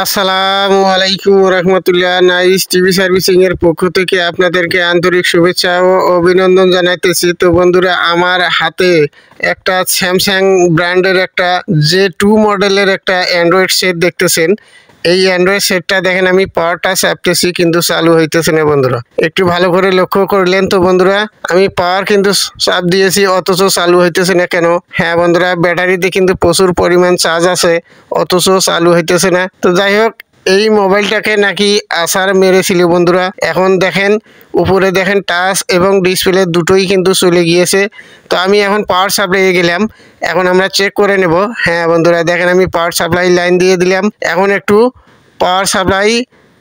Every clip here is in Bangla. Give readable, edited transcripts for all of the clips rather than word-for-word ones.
আসসালামু আলাইকুম রহমতুল্লাহ। নাইস টিভি সার্ভিসিং এর পক্ষ থেকে আপনাদেরকে আন্তরিক শুভেচ্ছা ও অভিনন্দন জানাইতেছি। তো বন্ধুরা, আমার হাতে একটা স্যামসাং ব্র্যান্ডের একটা J2 মডেলের একটা অ্যান্ড্রয়েড সেট দেখতেছেন। এই অ্যান্ড্রয়েড সেটটা দেখেন, আমি পাওয়ারটা চাপতেছি কিন্তু চালু হইতেছে না বন্ধুরা। একটু ভালো করে লক্ষ্য করলেন তো বন্ধুরা, আমি পাওয়ার কিন্তু চাপ দিয়েছি অথচ চালু হইতেছে না কেন? হ্যাঁ বন্ধুরা, ব্যাটারিতে কিন্তু প্রচুর পরিমাণ চার্জ আছে অথচ চালু হইতেছে না। তো যাই হোক, এই মোবাইলটাকে নাকি আছাড় মেরেছিল বন্ধুরা। এখন দেখেন, উপরে দেখেন টাচ এবং ডিসপ্লে দুটোই কিন্তু চলে গিয়েছে। তো আমি এখন পাওয়ার সাপ্লাইয়ে গেলাম, এখন আমরা চেক করে নেব। হ্যাঁ বন্ধুরা, দেখেন আমি পাওয়ার সাপ্লাই লাইন দিয়ে দিলাম। এখন একটু পাওয়ার সাপ্লাই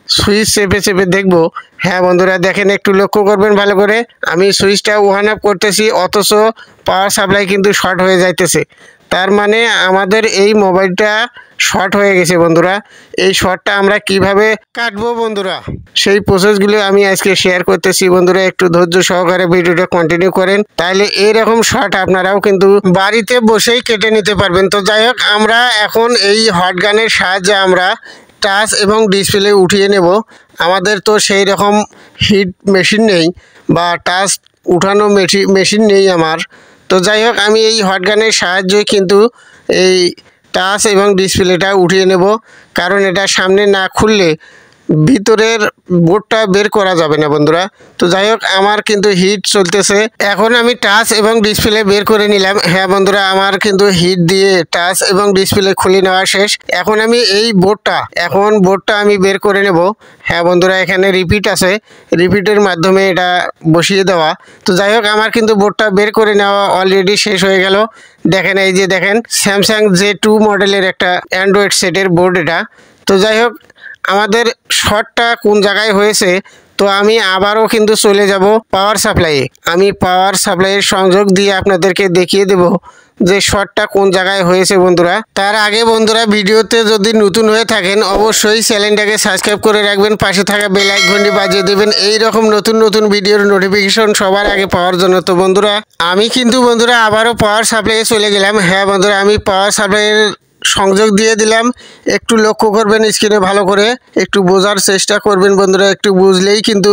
সুইচ চেপে চেপে দেখব। হ্যাঁ বন্ধুরা, দেখেন একটু লক্ষ্য করবেন ভালো করে, আমি সুইচটা ওয়ান আপ করতেছি অথচ পাওয়ার সাপ্লাই কিন্তু শর্ট হয়ে যাইতেছে। তার মানে আমাদের এই মোবাইলটা শর্ট হয়ে গেছে বন্ধুরা। এই শর্টটা আমরা কিভাবে কাটবো বন্ধুরা, সেই প্রসেসগুলো আমি আজকে শেয়ার করতেছি বন্ধুরা। একটু ধৈর্য সহকারে ভিডিওটা কন্টিনিউ করেন, তাহলে এইরকম শর্ট আপনারাও কিন্তু বাড়িতে বসেই কেটে নিতে পারবেন। তো যাই হোক, আমরা এখন এই হট গানের সাহায্যে আমরা টাচ এবং ডিসপ্লে উঠিয়ে নেব। আমাদের তো সেই রকম হিট মেশিন নেই বা টাচ উঠানো মেশিন নেই আমার। তো যাই হোক, আমি এই হট গানের সাহায্যে কিন্তু এই টাচ এবং ডিসপ্লেটা উঠিয়ে নেব, কারণ এটা সামনে না খুললে ভিতরের বোর্ডটা বের করা যাবে না বন্ধুরা। তো যাই হোক, আমার কিন্তু হিট চলতেছে। এখন আমি টাচ এবং ডিসপ্লে বের করে নিলাম। হ্যাঁ বন্ধুরা, আমার কিন্তু হিট দিয়ে টাচ এবং ডিসপ্লে খুলে নেওয়া শেষ। এখন আমি এই বোর্ডটা আমি বের করে নেব। হ্যাঁ বন্ধুরা, এখানে রিপিট আছে, রিপিটের মাধ্যমে এটা বসিয়ে দেওয়া। তো যাই হোক, আমার কিন্তু বোর্ডটা বের করে নেওয়া অলরেডি শেষ হয়ে গেল। দেখেন, এই যে দেখেন, স্যামসাং J2 মডেলের একটা অ্যান্ড্রয়েড সেটের বোর্ড এটা। তো যাই হোক, আমাদের শর্টটা কোন জায়গায় হয়েছে, তো আমি আবারও কিন্তু চলে যাব পাওয়ার সাপ্লাইয়ে। আমি পাওয়ার সাপ্লাইয়ের সংযোগ দিয়ে আপনাদেরকে দেখিয়ে দেব যে শর্টটা কোন জায়গায় হয়েছে বন্ধুরা। তার আগে বন্ধুরা, ভিডিওতে যদি নতুন হয়ে থাকেন অবশ্যই চ্যানেলটাকে সাবস্ক্রাইব করে রাখবেন, পাশে থাকা বেল আইকনটি বাজিয়ে দেবেন এই রকম নতুন নতুন ভিডিওর নোটিফিকেশন সবার আগে পাওয়ার জন্য। তো বন্ধুরা, আমি কিন্তু বন্ধুরা আবারও পাওয়ার সাপ্লাইয়ে চলে গেলাম। হ্যাঁ বন্ধুরা, আমি পাওয়ার সাপ্লাইয়ের সংযোগ দিয়ে দিলাম। একটু লক্ষ্য করবেন স্ক্রিনে ভালো করে, একটু বোঝার চেষ্টা করবেন বন্ধুরা, একটু বুঝলেই কিন্তু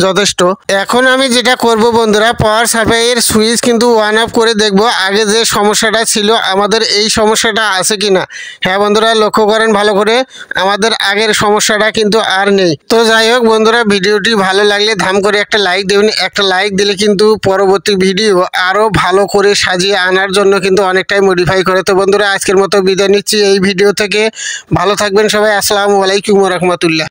যথেষ্ট। এখন আমি যেটা করব বন্ধুরা, পাওয়ার সাপ্লাইয়ের সুইচ কিন্তু ওয়ান অফ করে দেখব আগে যে সমস্যাটা ছিল আমাদের এই সমস্যাটা আছে কিনা। হ্যাঁ বন্ধুরা, লক্ষ্য করেন ভালো করে, আমাদের আগের সমস্যাটা কিন্তু আর নেই। তো যাই হোক বন্ধুরা, ভিডিওটি ভালো লাগলে ধাম করে একটা লাইক দেবেন। একটা লাইক দিলে কিন্তু পরবর্তী ভিডিও আরও ভালো করে সাজিয়ে আনার জন্য কিন্তু অনেকটাই মডিফাই করে। তো বন্ধুরা, আজকের মতো বিদায় নিচ্ছি এই ভিডিও থেকে। ভালো থাকবেন সবাই। আসসালামু আলাইকুম রহমতুল্লাহ।